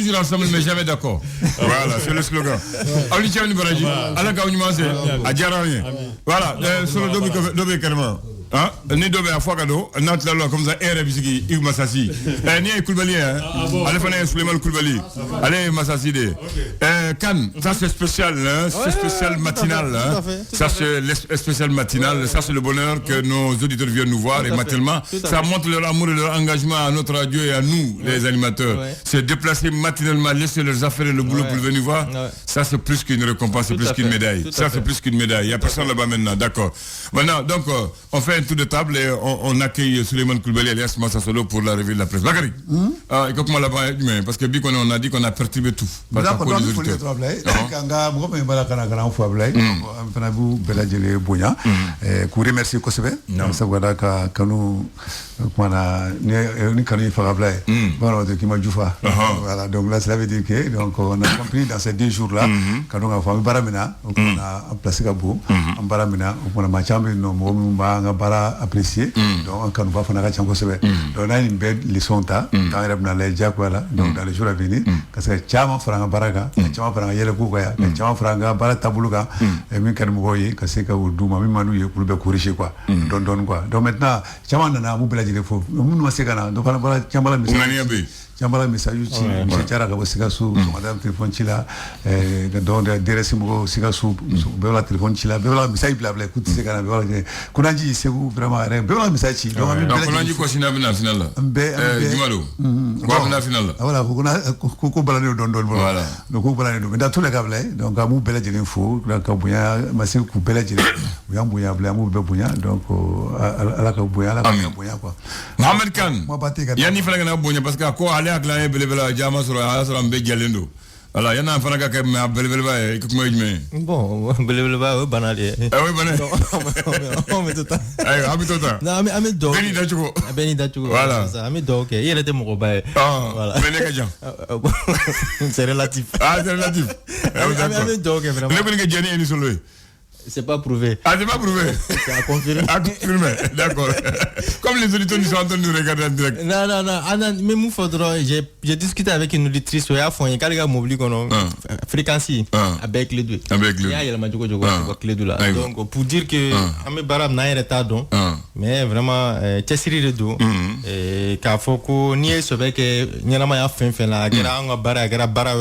toujours ensemble, mais jamais d'accord. Voilà, c'est le slogan. Aoulitia Nibaraji, Alaka Ounimase, Adjarani. Voilà, sur le Dobé Karma. Hein? Ni Dobé à Fouakado, Nat Lalo, comme ça, Ere Bisiki, Yves Massassi. Ni Koulibaly, hein? Allez, Fana Souleymane Koulibaly. Allez, Massassi. Cannes, ça c'est spécial, hein? C'est spécial matinal. Hein? Ça c'est spécial matinal. Ça c'est le bonheur que nos auditeurs viennent nous voir. Et matinement, ça montre leur amour et leur engagement à notre radio et à nous, les animateurs. C'est déplacer matinalement, laisser leurs affaires et le boulot pour venir voir. Ça c'est plus qu'une récompense, c'est plus qu'une médaille. Ça c'est plus qu'une médaille. Il n'y a personne là-bas maintenant, d'accord. Maintenant, donc, on fait un tour de table et on accueille Souleymane Koulibaly alias Massa Solo pour la revue de la presse. Bakary, écoute-moi là-bas, parce que on a dit qu'on a perturbé tout. D'accord, donc il faut les trouver. Kanga, moi, je vais grand fois blé. On a vu Beladjele Bonya. Qu'on remercie Kosovo. Ça voilà que nous, voilà, ni quand fablé. Bon, de qui m'a dit voilà, donc là, cela veut dire que donc on a compris dans ces 2 jours-là, quand on a fait Baramina, on a placé Gabo, en Baramina, on a matché nos mots, bara apprécié. Donc quand on va faire un match en Kosovo, on a une belle leçon ta, quand on a les Jack voilà, donc dans les jours à venir, parce que Chama Franga Baraga, Chama Franga Yele Kouya, Chama Franga Bara Tabuluga, et même quand vous voyez que c'est que vous douma, même Manu pour le corriger quoi, don quoi. Donc maintenant, Chama n'a pas besoin de faux. Nous sommes là, donc voilà, Chama la Chambala message ci cara ga sigasu madame téléphone ci la donc deresi mo sigasu be la téléphone ci la be la message blabla écoute c'est kana be la kunanji c'est vous vraiment be la message ci donc kunanji ko sina bina final la jumalo ko bina final la voilà ko balani don voilà donc ko balani don mais dans tous les cas là donc amu bela jeli info donc buya masin ku bela jeli buya bla amu be buya donc ala ka buya quoi Mohamed Kane yani fana na buya parce que ko ak la belebela jama sur be jalendo voilà yana fana ka me belebela ko moy me bon belebela banali oui banali on met tout ay habitota non mais do beni dachugo voilà ça mais do OK il était mon bail voilà mais les gars c'est relatif c'est relatif mais do OK vraiment le ben nga jeni ni solo c'est pas prouvé. Ah, c'est pas prouvé. C'est à confirmer. À confirmer, d'accord. Comme les auditeurs nous sont en train de nous regarder en direct. Non, mais moi, j'ai discuté avec une auditrice, il y a un gars mobile, fréquence, avec les deux. Avec les deux. Il y a les deux là. Donc, pour dire que, Amé Barab n'a pas de retard, mais vraiment, Tessiri le dos. Et qu'à Foko, ni ce mec, ni la maille à fin là, Gara Bara,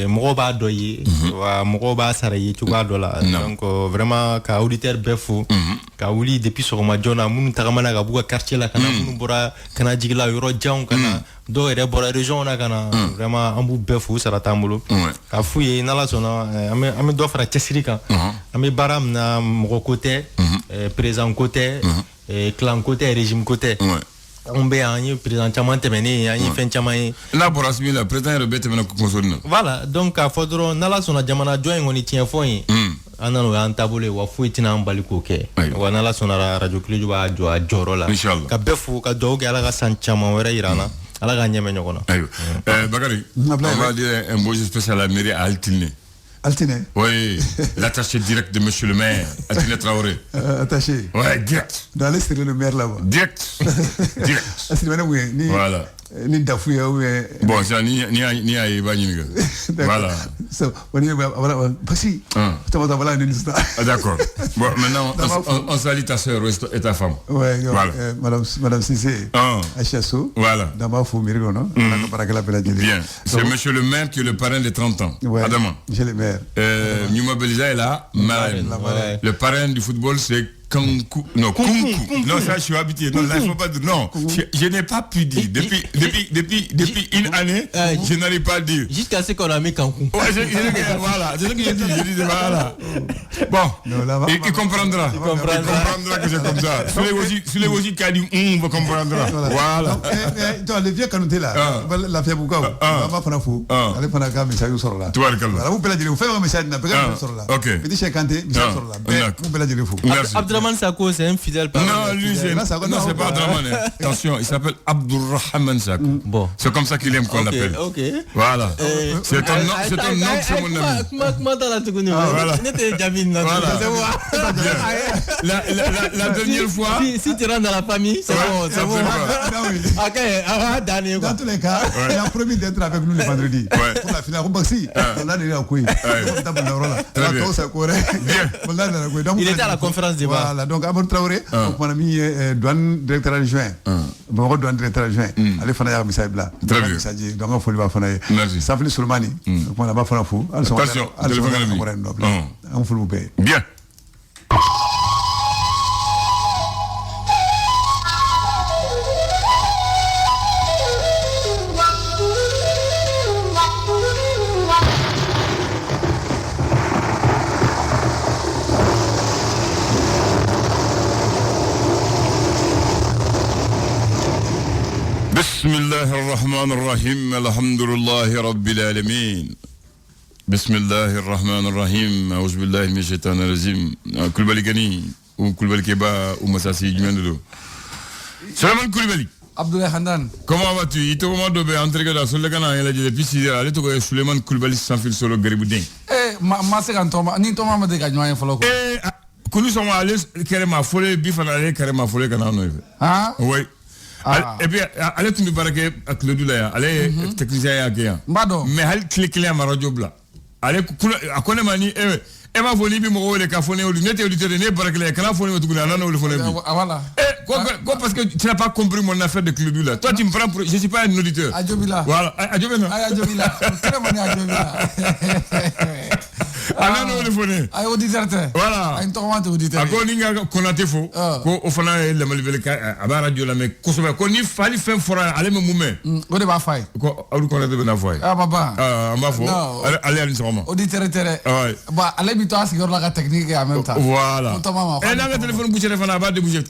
Moroba doye, Moroba Saraye, tu vois, là. Donc, vraiment, ka auditeur befou, ka ouli depuis sur ma jona, moun tagamana ga buga quartier la kana, moun bora kana jigla yoro jaun kana, do ere bora région na kana, vraiment ambu befou saratambulo. Ka fouye nala sona, ame do fara chesirika, ame baram na moko côté, présent côté, clan côté, régime côté. On be un président chaman temeni un fin chaman la borasmi la président rebete mena ko consonne voilà donc a fodro nala sona jamana join ngoni tien foi anano an tabule wa fuitina ambaliko ke wa nala sona radio kleju ba jo a joro la ka befu ka doge ala ga san chaman wera irana ala ga nyeme nyoko na ayo Bakary on va dire un bonjour spécial à mairie Altiné. Altiné. Oui, l'attaché direct de monsieur le maire, Altiné Traoré. Attaché. Ouais, direct. Dans l'est le maire là-bas. Direct. Voilà. Ni dafouya ou bon ça ni ay bani voilà so voilà parce que d'accord bon maintenant on salue ta sœur et ta femme ouais voilà madame Cissé Achasso voilà d'abord faut mériter non bien c'est monsieur le maire qui est le parrain des 30 ans Adama monsieur le maire Numa Beliza est là le parrain du football c'est Kunku. Non, ça je suis habitué. Non, là, il ne faut pas dire. Non, je n'ai pas pu dire. Depuis une année, je n'arrive pas à dire. Jusqu'à ce qu'on a mis Kankou. Voilà, c'est ce que j'ai dit. Je dis, voilà. Bon, il comprendra. Il comprendra que c'est comme ça. Sur les logiques, il va comprendre. Voilà. Le vieux Kanouté là, la fière Bouka, on va faire un fou. Allez prendre un message sur là. Tu vois le cas. Vous pouvez la dire, vous faites un message sur là. Ok. Petit chèque Kanté, message sur là. Vous pouvez la dire, fou. Merci. Abdurrahman Sako, c'est un fidèle. Non, lui, c'est pas Abdurrahman. Attention, il s'appelle Abdurrahman Sako. Bon. C'est comme ça qu'il aime qu'on l'appelle. Ok. Voilà. C'est ton nom, c'est mon ami. Comment t'as la tournée? Voilà. La dernière fois. Si tu rentres dans la famille, c'est bon. C'est bon. Ok, dernier quoi. Dans tous les cas, il a promis d'être avec nous le vendredi. Pour la finale, on a déjà couillé. Il était à la conférence débat. Voilà, donc Amadou Traoré, mon ami douane directeur adjoint. Bon, douane directeur adjoint. Allez, Fana Yarmissa Ibla. Très bien. Donc, on faut le voir Fana. Safli Soulmani. On a pas Fana Fou. Attention, on faut le payer. Bien. بسم الله الرحمن الرحيم الحمد لله رب العالمين بسم الله الرحمن الرحيم أعوذ بالله من الشيطان الرجيم كولبالي غني وكولبالي كيبا ومساسي جمندو سلام كولبالي Abdoulaye Handan. Comment vas-tu? Il te demande de entrer dans le Ghana. Il a dit depuis 6 heures. Allez, tu vois Suleiman Koulibaly sans fil solo Gariboudin. Ma c'est quand Thomas. Ni Thomas m'a dit qu'il y a un follow. Quand nous sommes allés, carrément folle, bifan allé carrément folle quand on est. Ah. Oui. Et puis, allez, tu nous parles avec le douleur. Allez, technicien à Guéa. Mais allez, cliquez à ma radio blanc. Allez, à quoi mani, Emma Voli, Bimo, les cafés, les lunettes, les lunettes, les canafons, les lunettes, voilà. Quoi, parce que tu n'as pas compris mon affaire de Clodou là. Toi, tu me prends pour. Je ne suis pas un auditeur. Adjobila. Voilà. Adjobila. Adjobila. Très bon Adjobila. Ah non, le phoné. Ah, auditeur. Voilà. Ah, une tourmente auditeur. Ah, quand on Konaté faux. Quand on fait le malibelka, à la radio là, mais quand on y fait faire fora, allez me moumer. On est pas fait. Quoi, on connaît bien la foi. Ah, papa. Ah, on va faux. Allez, allez, c'est auditeur. Ouais. Bah, allez, mais toi, c'est la technique en même temps. Voilà. Et là, le téléphone bouche téléphone à bas de bouger.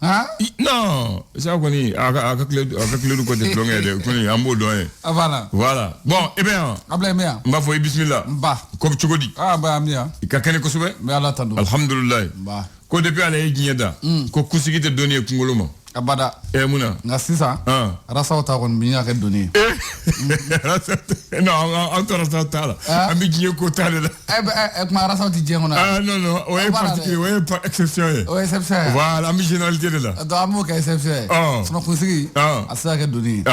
Hein? Non, c'est ça qu'on est. Avec le côté de l'onglet, en mode. Voilà. Voilà. Bon, eh bien. Ablaye, on va faire bismillah. Bah. Comme tu dis. Ah, bah, bien. Il y a quelqu'un qui se mais Allah t'en alhamdulillah. Bah. Quand depuis à la Guinée, quand Koussiki te donne Kungoloma. Abada. Eh, Mouna. Merci ça. Rasa ota kon binya ke donné. Non, encore Rasa ota là. Ami Guinée côté là. Ma Rasa oti djengona. Ah non non, ouais particulier, ouais par exception. Ouais exception. Voilà, ami généralité là. Do amu ka exception. Sono Koussiki. Asa ke donné.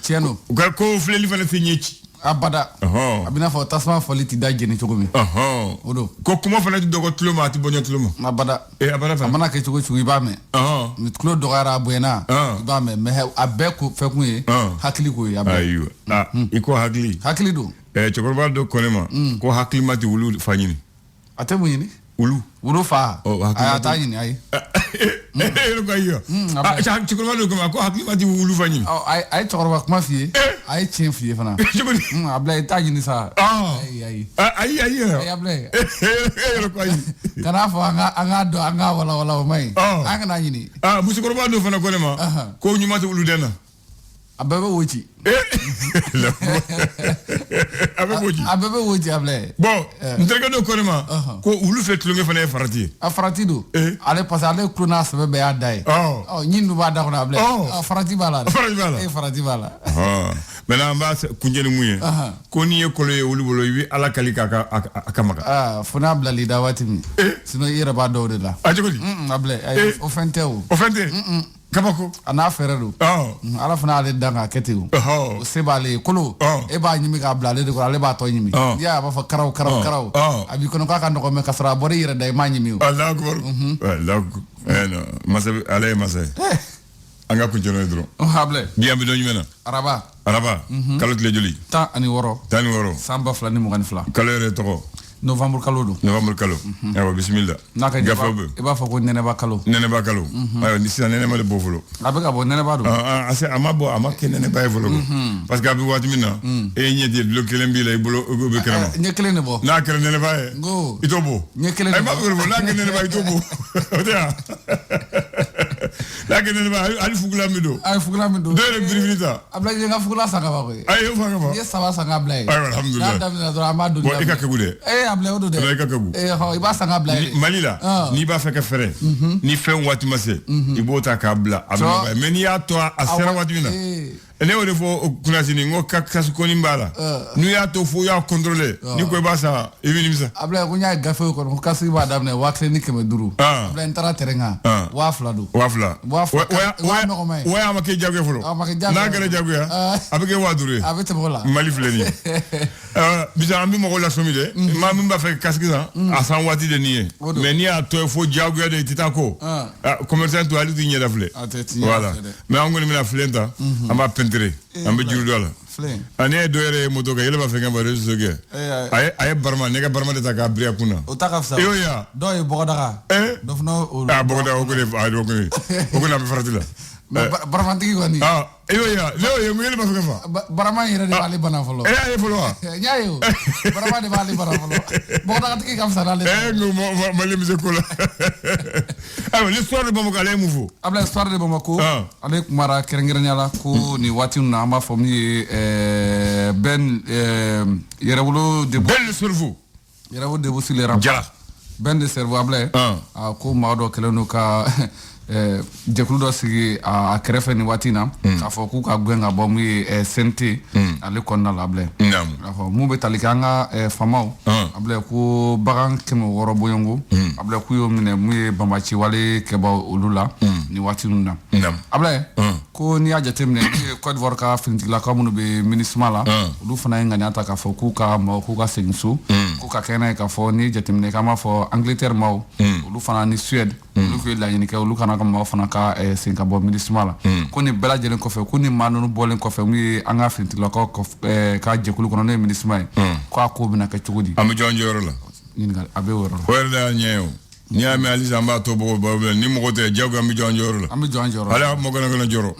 Tieno. Ko fle li fa na signéti. Abada. Abina fo tasma fo li ti da jeni chogomi. Odo. Ko kuma fa na dogo tuloma ti bonyo tuloma. Abada. Abada fa. Amana ke chogo chugi ba me. Mi tulo dogara buena. Ba me me abe ko fe kun ye. Hakili ko ye abe. Ayo. Iko hakili. Hakili do. Chokorba do konema. Ko hakili mati wulu fanyini. Ate mu yini? Wulu fa. Ata yini ai. Ko ayo. Chokorba do koma ko hakili mati wulu fanyini. Ai chokorba kuma fiye. Ai chen fiye fana. Ablaye ta yini sa. Ai. Ablaye. Ko ayo. Kana fo anga wala mai. Anga na yini. Musu korba do fana konema. Ko nyumati wulu dena. Abebe wochi. Abebe wochi Ablaye. Bon, nterga do konema. Ko wulu fait longue fana farati. Farati do. Ale passe ale klona sebe be adai. Nyindu ba da ko na Ablaye. Farati bala. Farati bala. Maintenant ba kunjeni muye. Ko ni ekolo ye wulu bolo wi ala kalika akamaka. Fona Abla li dawati mi. Sino ira ba do de la. Ajogodi. Ablaye ofente o. Ofente. Kabako ana ferero ala fana ale danga ketiu o sebale kolo e ba nyimi ka blale de ko ale ba to nyimi ya ba fa karaw abi kono ka kan ko me kasra bore yire day ma nyimi Allah akbar Allah no masa ale masa anga ku jono dro hable biam bi do nyimena araba kalot le joli ta ani woro samba fla ni mo gan fla kalere to November kalo. Awa bismillah. Naka iba fa ko nene ba kalo. Ayo ni sina nene ma le bofolo. Abe ka bo nene ba do. Ase amabo amake nene ba evolo. Parce que abi wati mina e nyedi lo kelembi la ibolo be krama. Nyekele ne bo. Na kele nene ba e. Go. Itobo. Nyekele ne. Ay ma ko na kele nene ba itobo. Otea. La que ne va ali fugula mido. Ay fugula mido. Do le brivinita. Abla je nga fugula sanga ba ko. Ay yo fanga ba. Yes saba sanga abla. Ay alhamdulillah. Da da do amadu. Bon ika kagude. Abla odo de. Ika kagu. Ho iba sanga abla. Malila. Ni ba feka fere. Ni fe wati mase. Ibota ka abla. Abla. Mais ni ya to a sera wati mina. Ene o defo kunasini ngo kasu koni mbala. Nu ya to fo ya contrôler. Ni ko ba sa evinimsa. Abla ko nya gafe ko ko kasu ba damne wa clinique me duru. Abla entara terenga. Wa fla do. Wafla. Wa amake jagwe folo. Na gare jagwe ya. Abike wa duru. Abete bola. Mali fleni. Bisa ambi mo la somide. Ma mba fe kaskiza. Asan wati de nié. Mais ni a to fo jagwe de titako. Commerçant to ali dinye da fle. Voilà. Mais angoni mina flenta. Amba pentre. Ambe juru dola. Fle. Ane doere moto ka yele ba fe ngaba rezo ge. Ay barma nega barma de ta ka bria kuna. O ta ka fsa. Yo ya. Do e bogodaga. Dofno o. Bogoda o ko de ay do ko ni. O ko na be faratila. Barma tigi ko ni. Yo ya. Yo ngele ba fe fa. Barma yere de bali bana folo. Ay folo. Nyaayo. Barma de bali bana folo. Bogodaga tigi ka fsa dale. No mo le mise ko la. L'histoire de Bamako ale mufo. Abla histoire de Bamako. Ale kumara kerengeranyala ko ni wati na ma fomi ben yerawulo de Ben le cerveau. Yerawulo de busile ram. Jala. Ben de cerveau abla. Ko mawdo keleno ka jekulu dɔ sigi a kɛrɛfɛ ni waati na k'a fɔ k'u ka gɛn ka bɔ mun ye sente ale kɔnɔna la abilɛ k'a fɔ mun bɛ tali kɛ an ka famaw abilɛ ko bagan 600 bɔɲɔnko abilɛ k'u y'o minɛ mun ye banbaci wale kɛbaw olu la ni waati ninnu na abilɛ ko n'i y'a jateminɛ ni ye Côte d'Ivoire ka finitigilakaw minnu bɛ MINUSMA la olu fana ye ŋaniya ta k'a fɔ k'u ka maaw k'u ka segin so k'u ka kɛ n'a ye k'a fɔ n'i ye jateminɛ k'an b'a fɔ Angleterre maaw olu fana ni Suède olu tun ye laɲini kɛ olu kana ka maaw fana ka segin ka bɔ MINUSMA la ko nin bɛɛ lajɛlen kɔfɛ ko nin maa ninnu bɔlen kɔfɛ mun ye an ka finitigilakaw ka jɛkulu kɔnɔ n'o ye MINUSMA ye ko a ko bɛna kɛ cogo di. An bɛ jɔn jɔyɔrɔ la. ɲininkali a bɛ o yɔrɔ la. o yɛrɛ de y'a ɲɛ ye o. N'i y'a mɛn halisa an b'a tɔ bɔ bɔ ni mɔgɔ tɛ jago an bɛ jɔn jɔyɔrɔ la. An bɛ jɔn jɔyɔrɔ la. Ala mɔgɔ kana jɔyɔrɔ.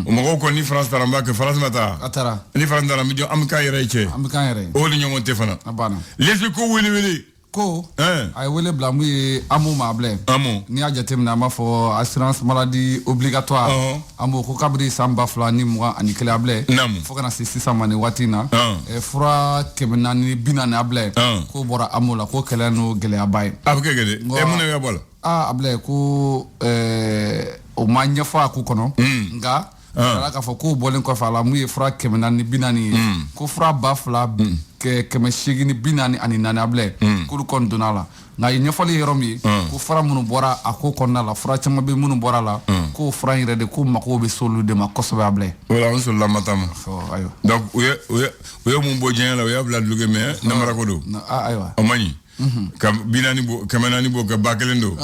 O mɔgɔw kɔni ni France taara an b'a kɛ France ma taa. A taara. Ni France taara an bɛ k'an yɛrɛ ye cɛ. An bɛ k'an yɛrɛ ye. O ni ɲɔgɔn tɛ fana. A banna. Lesi ko wele. Ko a ye wele bila mun ye amu ma bilɛ. Amu. N'i y'a jateminɛ an b'a fɔ assurance maladie obligatoire. An b'o ko kabiri san 2021 a bilɛ. Fo kana se sisan ma nin waati in na. Fura 440 a bilɛ. K'o bɔra amu la ko kɛlɛ n'o gɛlɛyaba ye. A bɛ kɛ de. Mun de bɛ bɔ la. A bilɛ ko o ma ɲɛfɔ a ko kɔnɔ. Nka. Ala k'a fɔ k'o bɔlen kɔfɛ a la mun ye fura 440 ye ko fura 2,844 a bilɛ k'olu kɔni donna a la nka a ye ɲɛfɔli yɔrɔ min ye ko fura minnu bɔra a ko kɔnɔna la fura caman bɛ minnu bɔra a la k'o fura in yɛrɛ de ko mago bɛ s'olu de ma kosɛbɛ a bilɛ. Voilà an sɔrɔla mata ma. Donc u ye mun bɔ diɲɛ la u y'a bila duloki mais namara ko don. Ayiwa. O man ɲi. Ka 440 bɔ ka 1000 don.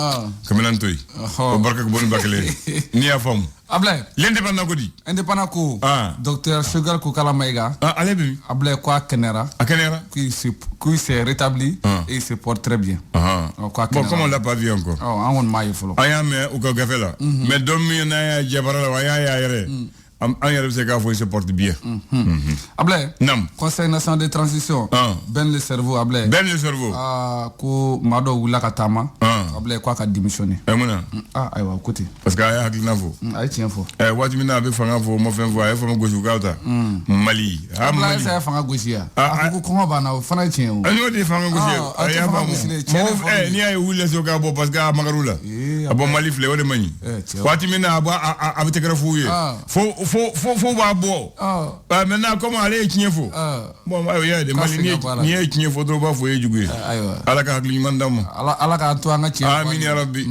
400 to yen. O barika ka bɔ ni 1000 n'i y'a faamu. Ablɛ. L'indépendant ko di. Indépendant ko. Docteur Sugar Kokala Maïga. Ale bi. Ablɛ ko a kɛnɛyara. A kɛnɛyara. Qu'il s'est rétabli et il se porte très bien. Bon, comme on l'a pas vu encore. An kɔni m'a ye fɔlɔ. An y'a mɛn u ka gafe la. Mais don min n'a y'a jabara la, an y'a yɛrɛ. An yɛrɛ bɛ se k'a fɔ il se porte bien. Ablɛ. Nam. Conseil national de transition. Ben le cerveau ablɛ. Ben le cerveau. Ko maa dɔ wulila ka taama. Ablɛ k'a ka démissionner. Mun na. Ayiwa o ko ten. Parce que a ye hakilina fɔ. A ye tiɲɛ fɔ. Waati min na a bɛ fanga fɔ, o ma fɛn fɔ, a ye fanga gosi u k'a ta. Mali. Ablaye sa ye fanga gosi yan. A ko kɔngɔ banna o fana ye tiɲɛ o. A y'o de fanga gosi yan. A y'a faamu. N'i y'a ye wuli lasew k'a bɔ parce que a magar'u la. A bɔ Mali filɛ o de man ɲi. Waati min na a bɛ tɛgɛrɛ f'u ye. Fo b'a bɔ. Maintenant comme ale ye tiɲɛ fɔ. Bon y'a ye de Mali n'i ye tiɲɛ fɔ dɔrɔn u b'a fɔ o ye jugu ye. Ala ka hakili ɲuman d'an ma. Ala k'a to an ka tiɲɛ fɔ. Amin ya Rabbi.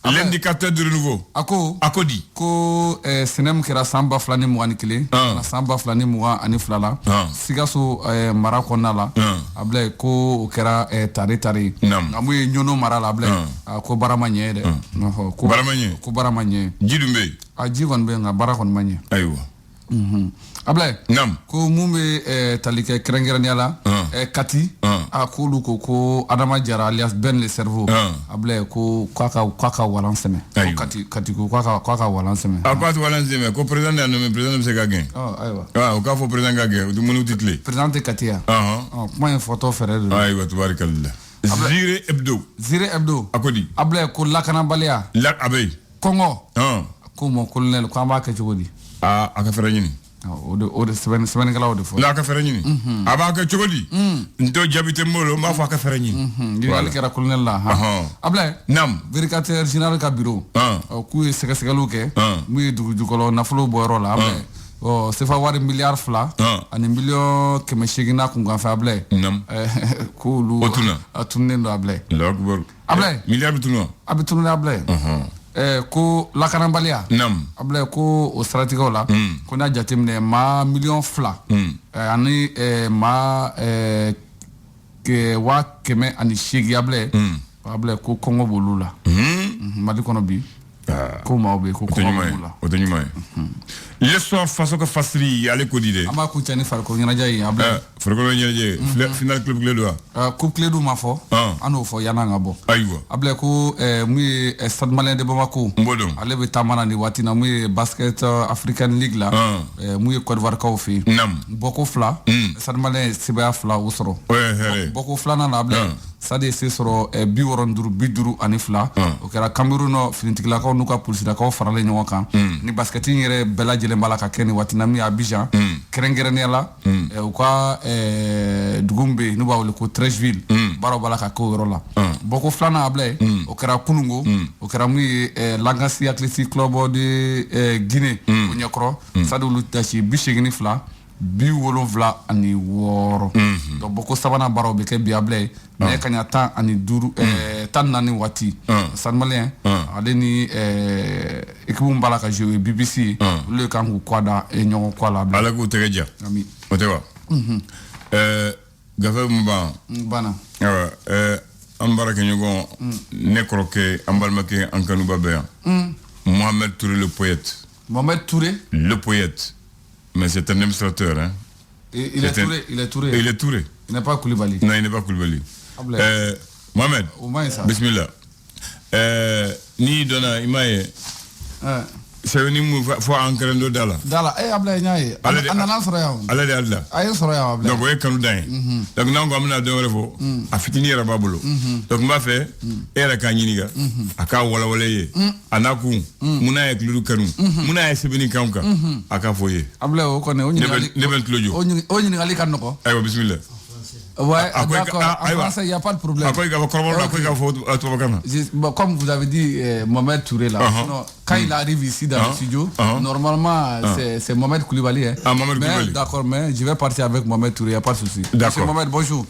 L'indicateur de renouveau. A ko di. Ko sɛnɛ min kɛra san 2021 ka san 2022 la. Sikaso mara kɔnɔna la. A bilɛ ko o kɛra tare. Nka mun ye ɲɔnɔ mara la a bilɛ. Ko baara ma ɲɛ dɛ. Baara ma ɲɛ. Ko baara ma ɲɛ. Ji dun bɛ yen. Ji kɔni bɛ yen nka baara kɔni ma ɲɛ. Ayiwa. Ablɛ. Nam. Ko mun bɛ tali kɛ kɛrɛnkɛrɛnnenya la. Kati. K'olu ko Adama Jara alias Ben le cerveau. Ablɛ ko k'a ka walan sɛmɛ. Kati ko k'a ka walan sɛmɛ. A ko a tɛ walan sɛmɛ ko président y'a nommé président bɛ se ka gɛn. Ayiwa. O k'a fɔ président ka gɛn o tɛ mun tɛ tile. Président tɛ Kati yan. Kuma in fɔtɔ fɛrɛ de don. Ayiwa tubaarikala. Zire Hebdo. A ko di. Ablɛ ko lakanabaliya. A bɛ yen. Congo ko mon colonel ko amba ka jogodi aka fere ñini o de semaine kala o de fo la aka fere ñini aba ka jogodi ndo jabite molo ma fa aka fere ñini ngi al kera colonel la abla nam vérificateur général ka bureau ku sega segalo ke muy dugu kolo nafulo boyro la abla o c'est fa wari milliard fla ani million ke me shigina ku ngan fa abla nam ko lu atune ndo abla lok abla milliard bitunu abla ko lakarambalia nam abla ko o stratégie la ko na jatemne ma million fla ani ma ke wa keme ani shigi abla ko Congo bolula mali kono bi ko mawbe ko Congo bolula o tanyuma l'histoire façon que fasri ale ko dide ama ku tani farko nyana jayi abla farko nyana jayi final club Clédou coupe Clédou ma fo ano fo yana ngabo aywa abla ko muy stade malien de Bamako mbodom ale be tamana ni watina muy basket African League la muy Côte d'Ivoire ka fi nam boko fla stade malien siba fla usoro boko fla na abla sade se soro bi woronduru biduru ani fla o kera Cameroun finintigila ka nuka pulsida ka farale nyonga kan ni basketin yere bela jele mbala ka keni watina mi Abidjan kerengerene la o ka dugumbe no bawle ko Trècheville baro bala ka ko rola boko fla na abla o kera Kunungo o kera mi Langassi Athletic Club de Guinée o nyakro sade lu tachi bi shegini fla bi wolonvla ani woro donc boko sabana baro be ke bi able mais kanya tan ani duru tan nani wati san malien ale ni équipe mbala ka jouer BBC le kan ko kwada e nyongo kwala bla ala ko tegeja ami o tewa gafa mba bana ambara ke nyugo nekroke ambalmake ankanu babea Mohamed Touré le poète le poète. Mais c'est un administrateur, hein. Il est Touré. Il est Touré. Il n'est pas Koulibaly. Non, il n'est pas Koulibaly. Mohamed. Bismillah. Ni dona imaye. C'est venu faut ancrer ndo dala. Dala abla nyaaye. Anana soro yaw. Ala de Allah. Ay soro yaw abla. Donc way kanu dain. Donc nango amna do refo. A fitini ra babulo. Donc ma fait era ka nyiniga. Aka wala ye. Anaku muna ek lulu kanu. Muna e sebeni kanka. Aka foye. Abla o kone o nyingali. Nebel tlojo. O nyingali kan noko. Aywa bismillah. Ouais, d'accord. En français, il n'y a pas de problème. Comme vous avez dit, Mohamed Touré, là, quand il arrive ici dans le studio, normalement, c'est Mohamed Koulibaly. D'accord, mais je vais partir avec Mohamed Touré, il n'y a pas de souci. Monsieur Mohamed, bonjour.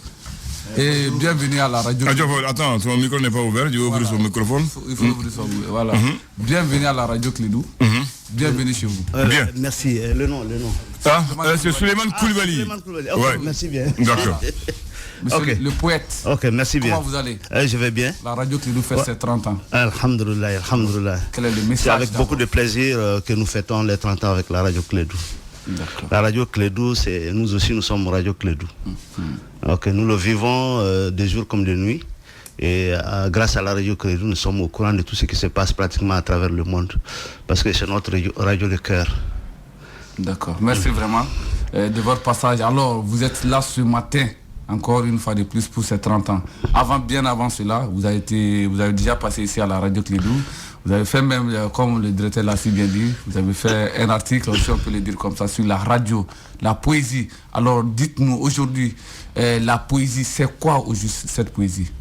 Et bienvenue à la radio. Attends, son micro n'est pas ouvert, je vais ouvrir son microphone. Il faut ouvrir son microphone. Voilà. Bienvenue à la radio Clédou. Bienvenue chez vous. Bien. Merci. Le nom. C'est Souleymane Koulibaly. Okay, merci bien. D'accord. Monsieur le poète. Ok, merci bien. Comment vous allez? Je vais bien. La radio Clédou fait ses 30 ans. Alhamdulillah. Quel est le message? C'est avec beaucoup de plaisir que nous fêtons les 30 ans avec la radio Clédou. La radio Clédou, nous aussi, nous sommes radio Clédou. Donc, nous le vivons de jour comme de nuit. Et grâce à la radio Clédou, nous sommes au courant de tout ce qui se passe pratiquement à travers le monde. Parce que c'est notre radio de cœur. D'accord. Merci vraiment de votre passage. Alors, vous êtes là ce matin, encore une fois de plus pour ces 30 ans. Bien avant cela, vous avez déjà passé ici à la radio Clédou. Vous avez fait même, comme le directeur l'a si bien dit, vous avez fait un article, si on peut le dire comme ça, sur la radio, la poésie. Alors, dites-nous aujourd'hui, la poésie, c'est quoi aujourd'hui cette poésie?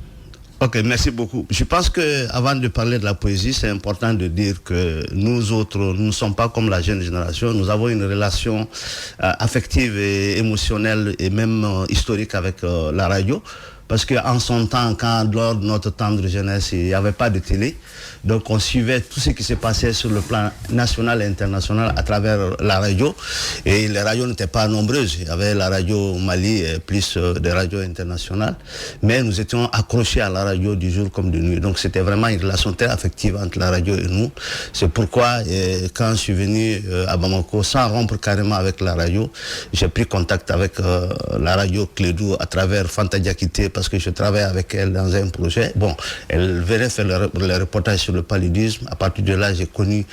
Ok, merci beaucoup. Je pense qu'avant de parler de la poésie, c'est important de dire que nous autres, nous ne sommes pas comme la jeune génération. Nous avons une relation affective et émotionnelle et même historique avec la radio. Parce qu'en son temps, lors de notre tendre jeunesse, il n'y avait pas de télé. Donc on suivait tout ce qui se passait sur le plan national et international à travers la radio. Et les radios n'étaient pas nombreuses. Il y avait la radio Mali et plus des radios internationales. Mais nous étions accrochés à la radio du jour comme de nuit. Donc c'était vraiment une relation très affective entre la radio et nous. C'est pourquoi quand je suis venu à Bamako, sans rompre carrément avec la radio, j'ai pris contact avec la radio Clédou à travers Fanta Diakité, parce que je travaille avec elle dans un projet. Bon, elle venait faire le reportage sur le paludisme. À partir de là, j'ai connu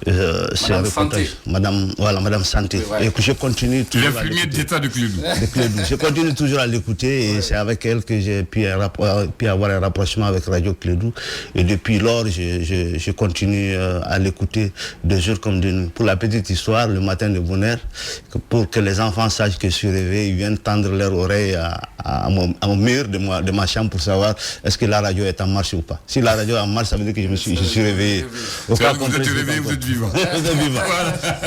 ces reportages. Madame Santé. Oui, ouais. Et que je continue toujours à l'infirmier d'État de Clédou. Je continue toujours à l'écouter et c'est avec elle que j'ai pu avoir un rapprochement avec Radio Clédou. Et depuis lors, je continue à l'écouter de jour comme de nuit. Pour la petite histoire, le matin de bonheur, pour que les enfants sachent que je suis réveillé, ils viennent tendre leur oreille à mon mur de ma chambre pour savoir est-ce que la radio est en marche ou pas. Si la radio est en marche, ça veut dire que je suis réveillé. Vous êtes réveillé, vous êtes vivant.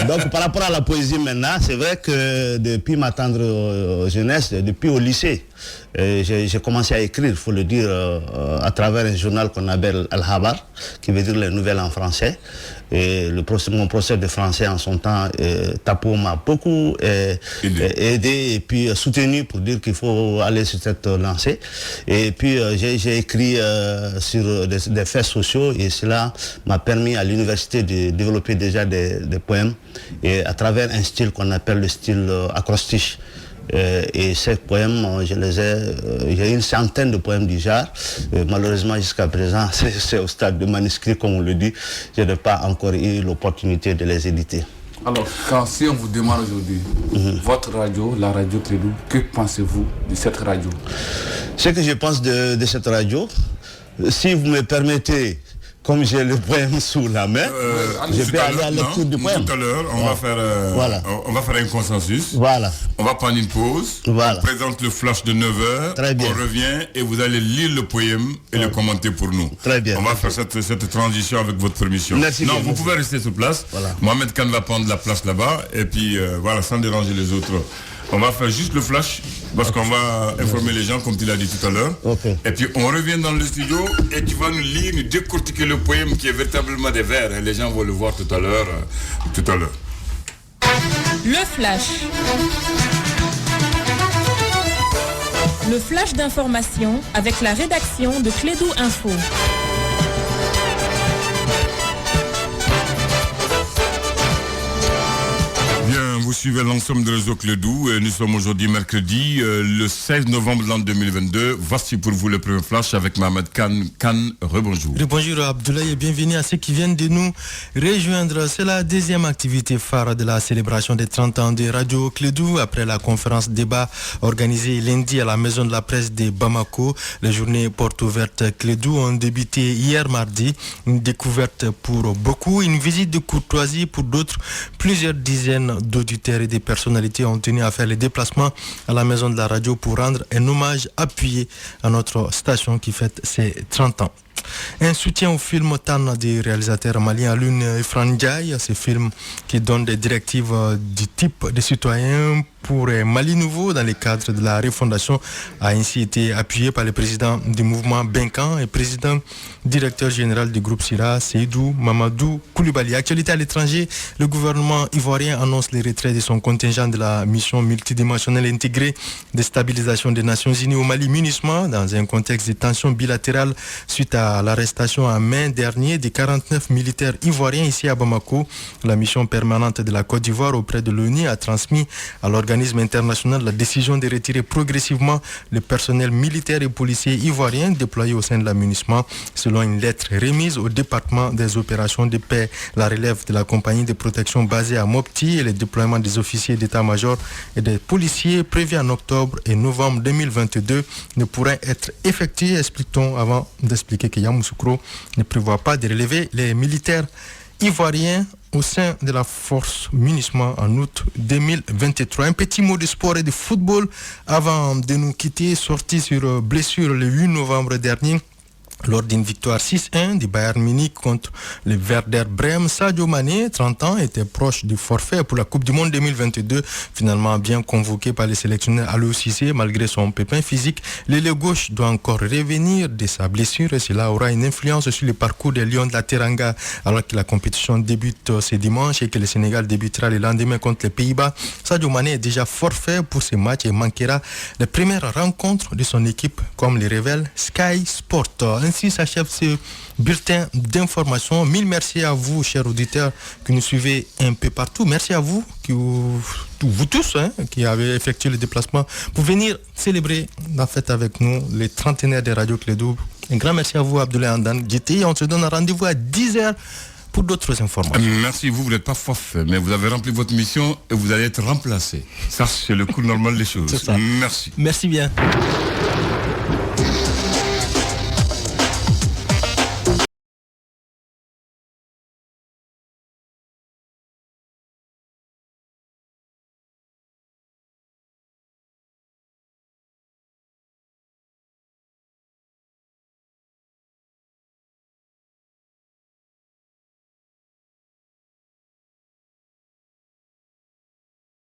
Donc par rapport à la poésie maintenant, c'est vrai que depuis ma tendre jeunesse, depuis au lycée, j'ai commencé à écrire, il faut le dire, à travers un journal qu'on appelle Al-Habar, qui veut dire les nouvelles en français. Et mon professeur de français en son temps, Tapo, m'a beaucoup aidé et puis soutenu pour dire qu'il faut aller sur cette lancée. Et puis j'ai écrit sur des faits sociaux et cela m'a permis à l'université de développer déjà des poèmes et à travers un style qu'on appelle le style acrostiche. Et ces poèmes, j'ai une centaine de poèmes du genre. Malheureusement, jusqu'à présent, c'est au stade de manuscrit, comme on le dit. Je n'ai pas encore eu l'opportunité de les éditer. Alors, si on vous demande aujourd'hui, votre radio, la radio Clédou, que pensez-vous de cette radio? Ce que je pense de cette radio, si vous me permettez, comme j'ai le poème sous la main, je vais aller à l'écoute du poème. Tout à l'heure, on va faire un consensus. Voilà. On va prendre une pause. Voilà. On présente le flash de 9h. Très bien. On revient et vous allez lire le poème et le commenter pour nous. Très bien. On va faire cette transition avec votre permission. Merci. Non, vous pouvez rester sur place. Voilà. Mohamed Khan va prendre la place là-bas et puis voilà, sans déranger les autres. On va faire juste le flash parce qu'on va informer les gens comme tu l'as dit tout à l'heure. Okay. Et puis on revient dans le studio et tu vas nous lire, nous décortiquer le poème qui est véritablement des vers. Les gens vont le voir tout à l'heure. Le flash. Le flash d'information avec la rédaction de Clédou Info. Bien, vous suivez l'ensemble de réseau Clédou. Nous sommes aujourd'hui mercredi, le 16 novembre de l'an 2022. Voici pour vous le premier flash avec Mohamed Khan. Khan, rebonjour. Bonjour Abdoulaye et bienvenue à ceux qui viennent de nous rejoindre. C'est la deuxième activité phare de la célébration des 30 ans de Radio Clédou. Après la conférence débat organisée lundi à la Maison de la Presse de Bamako, les journées portes ouvertes Clédou ont débuté hier mardi. Une découverte pour beaucoup, une visite de courtoisie pour d'autres. Plusieurs dizaines d'auditeurs et des personnalités ont tenu à faire les déplacements à la Maison de la Radio pour rendre un hommage appuyé à notre station qui fête ses 30 ans. Un soutien au film Tan du réalisateur malien Alun Ifrandiaye, ce film qui donne des directives du type de citoyen pour un Mali nouveau dans le cadre de la refondation a ainsi été appuyé par le président du mouvement Benkan et président directeur général du groupe Sira, Seydou Mamadou Koulibaly. Actualité à l'étranger, le gouvernement ivoirien annonce le retrait de son contingent de la mission multidimensionnelle intégrée de stabilisation des Nations Unies au Mali MINUSMA dans un contexte de tensions bilatérales suite à l'arrestation en mai dernier des 49 militaires ivoiriens ici à Bamako. La mission permanente de la Côte d'Ivoire auprès de l'ONU a transmis à l'organisme international la décision de retirer progressivement le personnel militaire et policier ivoirien déployé au sein de la MINUSMA. Selon une lettre remise au département des opérations de paix, la relève de la compagnie de protection basée à Mopti et le déploiement des officiers d'état-major et des policiers prévus en octobre et novembre 2022 ne pourraient être effectués, explique-t-on avant d'expliquer que Yamoussoukro ne prévoit pas de relever les militaires ivoiriens au sein de la force MINUSMA en août 2023. Un petit mot de sport et de football avant de nous quitter, sorti sur blessure le 8 novembre dernier. Lors d'une victoire 6-1 du Bayern Munich contre le Werder Bremen, Sadio Mané, 30 ans, était proche du forfait pour la Coupe du Monde 2022. Finalement bien convoqué par les sélectionneurs Aliou Cissé, malgré son pépin physique, l'ailier gauche doit encore revenir de sa blessure et cela aura une influence sur le parcours des Lions de la Teranga alors que la compétition débute ce dimanche et que le Sénégal débutera le lendemain contre les Pays-Bas. Sadio Mané est déjà forfait pour ce match et manquera les premières rencontres de son équipe comme le révèle Sky Sport. Ainsi s'achève ce bulletin d'information. Mille merci à vous, chers auditeurs, qui nous suivez un peu partout. Merci à vous, vous tous, qui avez effectué le déplacement pour venir célébrer la fête avec nous, les trentenaires de Radio Clédou. Un grand merci à vous, Abdoulaye Andan Djité. On se donne rendez-vous à 10h pour d'autres informations. Merci, vous n'êtes pas forfait, mais vous avez rempli votre mission et vous allez être remplacé. Ça, c'est le cours normal des choses. C'est ça. Merci. Merci bien.